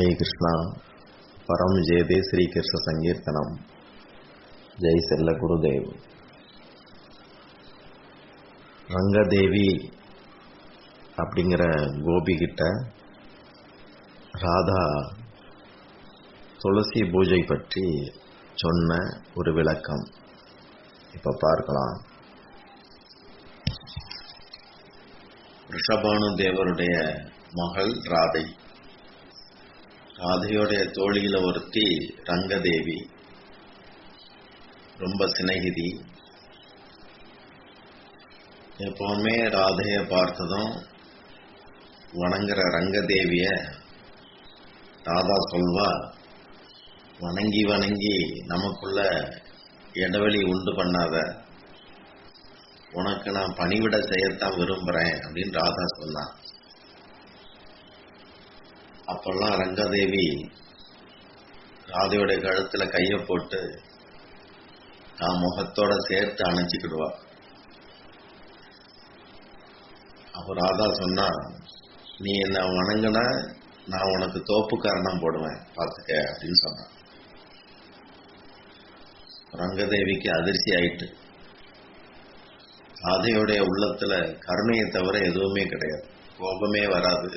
जय कृष्णा परम जयदे श्री कृष्ण संकीर्तनम जय செல்ல குருதேவ். ரங்கதேவி அப்படிங்கிற கோபி கிட்ட ராதா துளசி பூஜை பற்றி சொன்ன ஒரு விளக்கம் இப்ப பார்க்கலாம். ரிஷபானு தேவருடைய மகள் ராதை. ராதையோடைய தோழியில ஒருத்தி ரங்கதேவி, ரொம்ப சிநேகிதி. எப்பவுமே ராதைய பார்த்ததும் வணங்குற ரங்கதேவிய ராதா சொல்வா, வணங்கி வணங்கி நமக்குள்ள இடைவெளி உண்டு பண்ணாத, உனக்கு நான் பணிவிட செய்யத்தான் விரும்புறேன் அப்படின்னு ராதா சொன்னான். அப்பெல்லாம் ரங்கதேவி ராதையோட கழுத்துல கைய போட்டு தான் முகத்தோட சேர்த்து அணைச்சிக்கிடுவா. அப்ப ராதா சொன்னா, நீ என்ன வணங்குனா நான் உனக்கு தோப்பு காரணம் போடுவேன் பார்த்துக்க அப்படின்னு சொன்னான். ரங்கதேவிக்கு அதிர்ச்சி ஆயிட்டு. ராதையோடைய உள்ளத்துல கருணையை தவிர எதுவுமே கிடையாது, கோபமே வராது.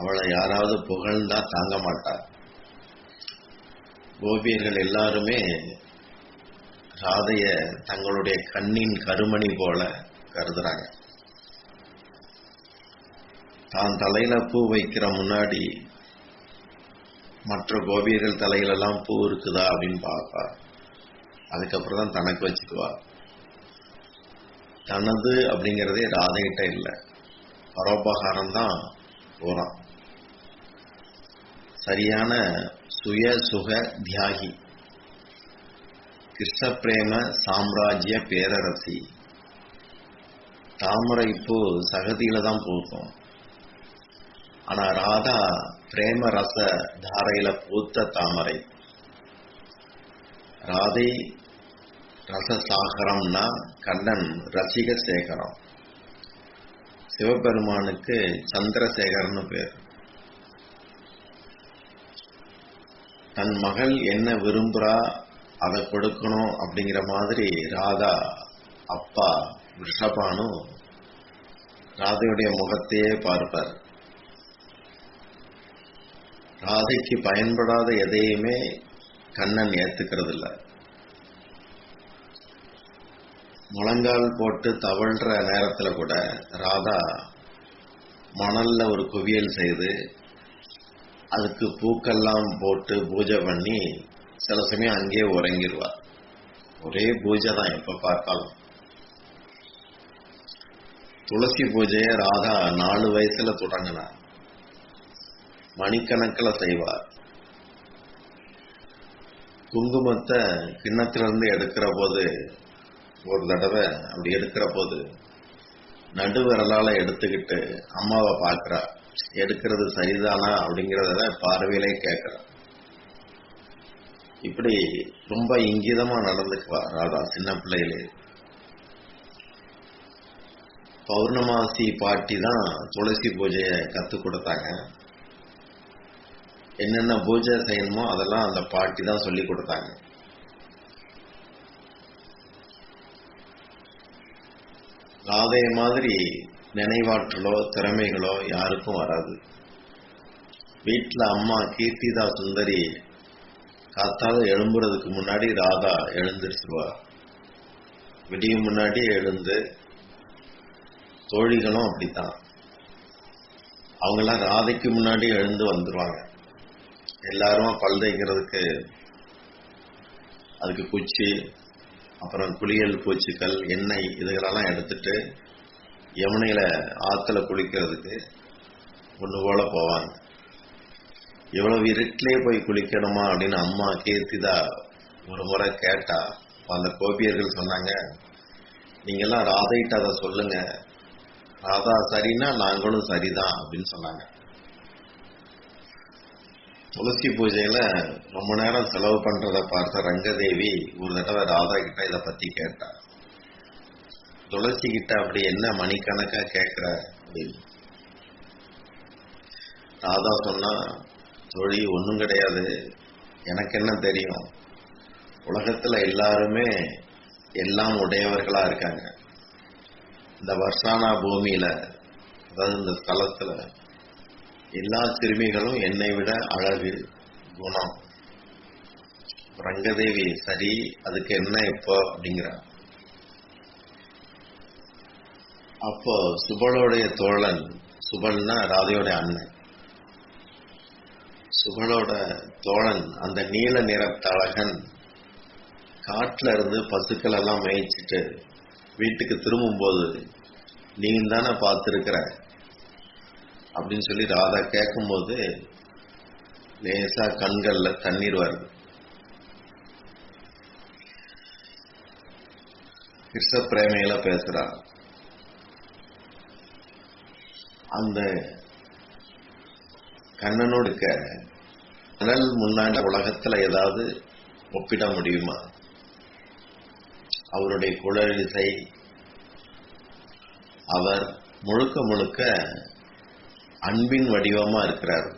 அவளை யாராவது புகழ்ந்தா தாங்க மாட்டார். கோபியர்கள் எல்லாருமே ராதைய தங்களுடைய கண்ணின் கருமணி போல கருதுறாங்க. தான் தலையில பூ வைக்கிற முன்னாடி மற்ற கோபியர்கள் தலையிலெல்லாம் பூ இருக்குதா அப்படின்னு பார்ப்பா. அதுக்கப்புறம் தான் தனக்கு வச்சுக்குவா. தனது அப்படிங்கிறதே ராதைகிட்ட இல்லை, பரோபகாரம் தான் போறான். சரியான சுய சுக தியாகி, கிருஷ்ண பிரேம சாம்ராஜ்ய பேரரசி. தாமரை பூ சகதியில தான் பூக்கும், ஆனா ராதா பிரேம ரச தாரையில பூத்த தாமரை. ராதை ரசசாகரம்னா கண்ணன் ரசிக சேகரம். சிவபெருமானுக்கு சந்திரசேகரன்னு பேர். தன் மகள் என்ன விரும்புறா அதை கொடுக்கணும் அப்படிங்கிற மாதிரி ராதா அப்பா ரிஷபானு ராதையுடைய முகத்தையே பார்ப்பார். ராதைக்கு பயன்படாத எதையுமே கண்ணன் ஏத்துக்கிறது இல்லை. முழங்கால் போட்டு தவழ்ற நேரத்துல கூட ராதா மணல்ல ஒரு குவியல் செய்து அதுக்கு பூக்கெல்லாம் போட்டு பூஜை பண்ணி சில சமயம் அங்கேயே உறங்கிடுவார். ஒரே பூஜை தான் எப்ப பார்த்தாலும். துளசி பூஜையை ராதா 4 வயசுல தொடங்கினார். மணிக்கணக்கில் செய்வார். குங்குமத்தை கிண்ணத்திலிருந்து எடுக்கிற போது, ஒரு தடவை அப்படி எடுக்கிற போது நடுவிரலால எடுத்துக்கிட்டு அம்மாவை பார்க்கிறா. எடுக்கிறது சரிதானா அப்படிங்கிறத பார்வையிலே கேட்கிற. இப்படி ரொம்ப இங்கிதமா நடந்துக்குவா ராதா சின்ன பிள்ளையிலே. பௌர்ணமாசி பாட்டி தான் துளசி பூஜைய கத்து கொடுத்தாங்க. என்னென்ன பூஜை செய்யணுமோ அதெல்லாம் அந்த பாட்டி தான் சொல்லி கொடுத்தாங்க. ராதைய மாதிரி நினைவாற்றலோ திறமைகளோ யாருக்கும் வராது. வீட்டுல அம்மா கீர்த்திதா சுந்தரி காத்தால எழும்புறதுக்கு முன்னாடி ராதா எழுந்திருச்சுவா. விடியும் முன்னாடியே எழுந்து, தோழிகளும் அப்படித்தான், அவங்கெல்லாம் ராதைக்கு முன்னாடி எழுந்து வந்துருவாங்க. எல்லாரும் பல் தேய்க்கிறதுக்கு அதுக்கு குச்சி, அப்புறம் குளியல் பூச்சிகள், எண்ணெய் இதுகளெல்லாம் எடுத்துட்டு யமுனையில ஆத்துல குளிக்கிறதுக்கு ஒண்ணு போல போவாங்க. இவ்வளவு இருட்டிலே போய் குளிக்கணுமா அப்படின்னு அம்மா கீர்த்திதா ஒரு முறை கேட்டா, அந்த கோபியர்கள் சொன்னாங்க, நீங்கெல்லாம் ராதைகிட்ட அதை சொல்லுங்க, ராதா சரின்னா நாங்களும் சரிதான் அப்படின்னு சொன்னாங்க. துளசி பூஜையில ரொம்ப நேரம் செலவு பண்றத பார்த்த ரங்கதேவி ஒரு தடவை ராதா கிட்ட இதை பத்தி கேட்டா. துளசி கிட்ட அப்படி என்ன மணிக்கணக்கா கேட்கிற அப்படின்னு. ராதா சொன்னா, தோழி ஒன்றும் கிடையாது, எனக்கு என்ன தெரியும், உலகத்துல எல்லாருமே எல்லாம் உடையவர்களா இருக்காங்க. இந்த வர்ஷானா பூமியில, அதாவது இந்த ஸ்தலத்துல எல்லா சிறுமிகளும் என்னை விட அழகு, குணம். ரங்கதேவி சரி, அதுக்கு என்ன இப்போ அப்படிங்கிற. அப்போ சுபலோடைய தோழன், சுபல்னா ராதையோட அண்ணன், சுபலோட தோழன் அந்த நீல நிற தழகன் காட்டுல இருந்து பசுக்கள் எல்லாம் மேய்ச்சிட்டு வீட்டுக்கு திரும்பும்போது நீங்க தானே பார்த்திருக்கிற அப்படின்னு சொல்லி ராதா கேட்கும்போது லேசா கண்கள்ல தண்ணீர் வருது. கிருஷ்ண பிரேமையில பேசுறா. அந்த கண்ணனோடு கடல் முன்னாடி உலகத்துல ஏதாவது ஒப்பிட முடியுமா? அவருடைய குழலிசை, அவர் முழுக்க முழுக்க அன்பின் வடிவமா இருக்கிறார்.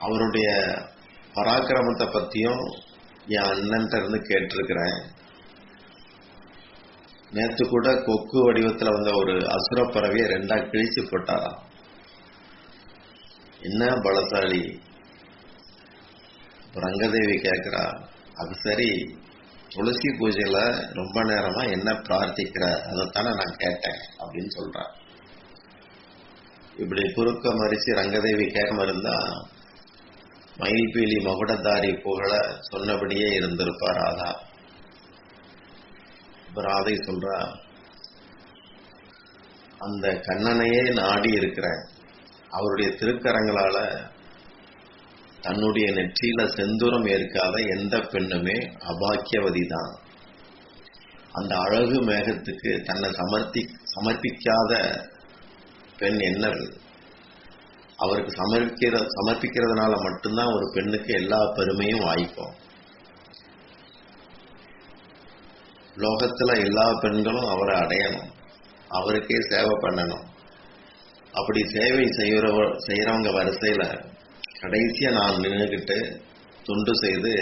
அவருடைய பராக்கிரமத்தை பத்தியும் என் அண்ணன்ட்ட இருந்து கேட்டிருக்கிறேன். நேற்று கூட கொக்கு வடிவத்துல வந்த ஒரு அசுர பறவையை 2 கிழிச்சு போட்டாராம். என்ன பலசாலி. ரங்கதேவி கேட்கிறா, அது சரி, துளசி பூஜையில ரொம்ப நேரமா என்ன பிரார்த்திக்கிற, அதைத்தானே நான் கேட்டேன் அப்படின்னு சொல்றான். இப்படி குறுக்க மறிச்சு ரங்கதேவி கேட்காம இருந்தா மயில்பீலி மகுடத்தாரி புகழ சொன்னபடியே இருந்திருப்பா ராதா. ராதை சொல்றா, அந்த கண்ணனையே நாடி இருக்கிற அவருடைய திருக்கரங்களால தன்னுடைய நெற்றியில செந்தூரம் ஏற்காத எந்த பெண்ணுமே அபாக்கியவதிதான். அந்த அழகு மேகத்துக்கு தன்னை சமர்ப்பிக்காத பெண் என்ன? அவருக்கு சமர்ப்பிக்கிறதுனால மட்டும்தான் ஒரு பெண்ணுக்கு எல்லா பெருமையும் வாய்க்கும். லோகத்துல எல்லா பெண்களும் அவரை அடையணும், அவருக்கே சேவை பண்ணணும். அப்படி சேவை செய்யறவங்க வரிசையில கடைசியா நான் நின்றுகிட்டு துண்டு செய்து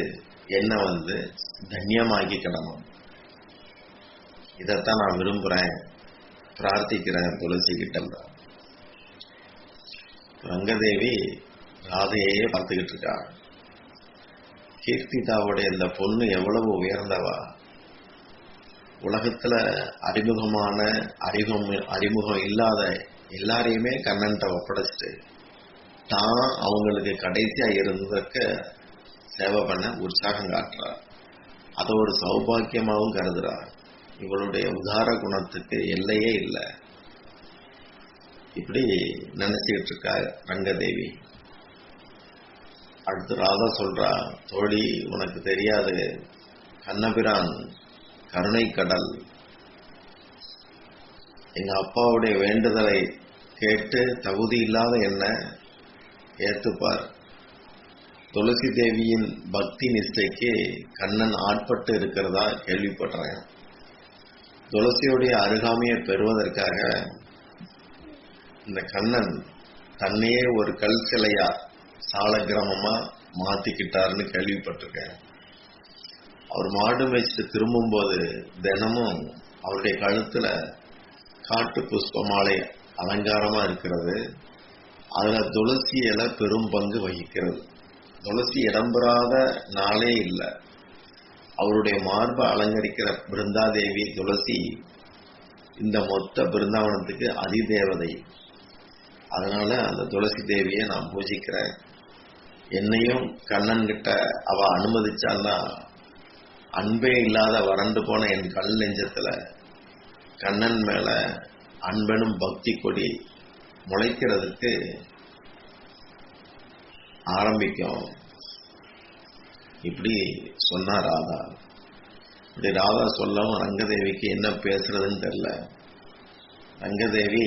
என்ன தன்யமாக்கிக்கிடணும். இதைத்தான் நான் விரும்புறேன், பிரார்த்திக்கிறேன் துளசி கிட்ட. ரங்கதேவி ராதையே பார்த்துக்கிட்டு இருக்கா. கீர்த்திதாவுடைய இந்த பொண்ணு எவ்வளவு உயர்ந்தவா. உலகத்துல அறிமுகம் இல்லாத எல்லாரையுமே கண்ணன்ட்ட ஒப்படைச்சிட்டு தான் அவங்களுக்கு கடைசியா இருந்ததற்க சேவை பண்ண உற்சாகம் காட்டுறார். அதை ஒரு சௌபாக்கியமாகவும் கருதுறார். இவளுடைய உதார குணத்துக்கு எல்லையே இல்லை. இப்படி நினைச்சுக்கிட்டு இருக்கா ரங்கதேவி. அடுத்து ராதா சொல்றா, தோழி உனக்கு தெரியாது, கண்ணபிரான் கருணை கடல். எங்க அப்பாவுடைய வேண்டுதலை கேட்டு தகுதி இல்லாத என்ன ஏத்துப்பார். துளசி தேவியின் பக்தி நிஷ்டைக்கு கண்ணன் ஆட்பட்டு இருக்கிறதா கேள்விப்படுறேன். துளசியுடைய அருகாமையை பெறுவதற்காக இந்த கண்ணன் தன்னையே ஒரு கல் சிலையா சால கிராமமா மாத்திக்கிட்டாருன்னு கேள்விப்பட்டிருக்கேன். அவர் மாடு மேய்ச்சிட்டு திரும்பும்போது தினமும் அவருடைய கழுத்துல காட்டு புஷ்ப மாலை அலங்காரமா இருக்கிறது. அதுல துளசி இலை பெரும் பங்கு வகிக்கிறது. துளசி இடம்பெறாத நாளே இல்லை. அவருடைய மார்பை அலங்கரிக்கிற பிருந்தாதேவி துளசி இந்த மொத்த பிருந்தாவனத்துக்கு அதிதேவதை. அதனால அந்த துளசி தேவியை நான் பூஜிக்கிறேன். என்னையும் கண்ணன் கிட்ட அவ அனுமதிச்சான்னா அன்பே இல்லாத வறண்டு போன என் கல் நெஞ்சத்துல கண்ணன் மேல அன்பனும் பக்தி கொடி முளைக்கிறதுக்கு ஆரம்பிக்கும். இப்படி சொன்னா ராதா. இப்படி ராதா சொல்லவும் ரங்கதேவிக்கு என்ன பேசுறதுன்னு தெரியல. ரங்கதேவி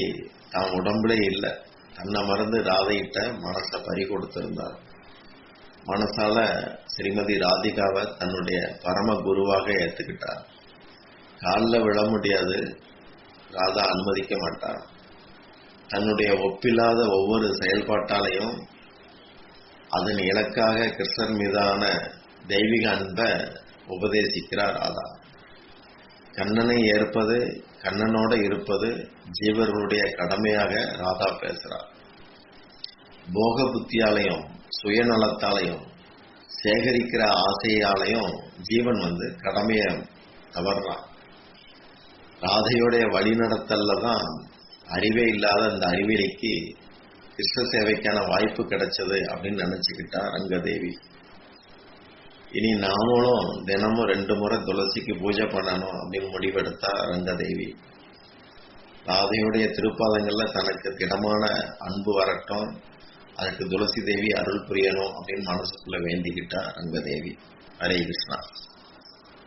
தான் உடம்புலே இல்லை, தன்னை மறந்து ராதையிட்ட மனசை பறி கொடுத்திருந்தார். மனசால ஸ்ரீமதி ராதிகாவை தன்னுடைய பரம குருவாக ஏத்துக்கிட்டார். காலில் விழ முடியாது, ராதா அனுமதிக்க மாட்டார். தன்னுடைய ஒப்பில்லாத ஒவ்வொரு செயல்பாட்டாலையும் அதன் இலக்காக கிருஷ்ணர் மீதான தெய்வீக அன்பை உபதேசிக்கிறார் ராதா. கண்ணனை ஏற்பது, கண்ணனோட இருப்பது ஜீவர்களுடைய கடமையாக ராதா பேசுறார். போக புத்தியாலையும் சுயநலத்தாலையும் சேகரிக்கிற ஆசையாலையும் ஜீவன் கடமையை தவறான். ராதையுடைய வழிநடத்தல்ல தான் அறிவே இல்லாத அந்த அறிவிலைக்கு கிருஷ்ண சேவைக்கான வாய்ப்பு கிடைச்சது அப்படின்னு நினைச்சுக்கிட்டா ரங்கதேவி. இனி நாமளும் தினமும் 2 முறை துளசிக்கு பூஜை பண்ணணும் அப்படின்னு முடிவெடுத்தா ரங்கதேவி. ராதையுடைய திருப்பாதங்கள்ல தனக்கு திடமான அன்பு வரட்டும், அதுக்கு துளசி தேவி அருள் புரியணும் அப்படின்னு மனசுக்குள்ள வேண்டிக்கிட்டா ரங்கதேவி. ஹரே கிருஷ்ணா.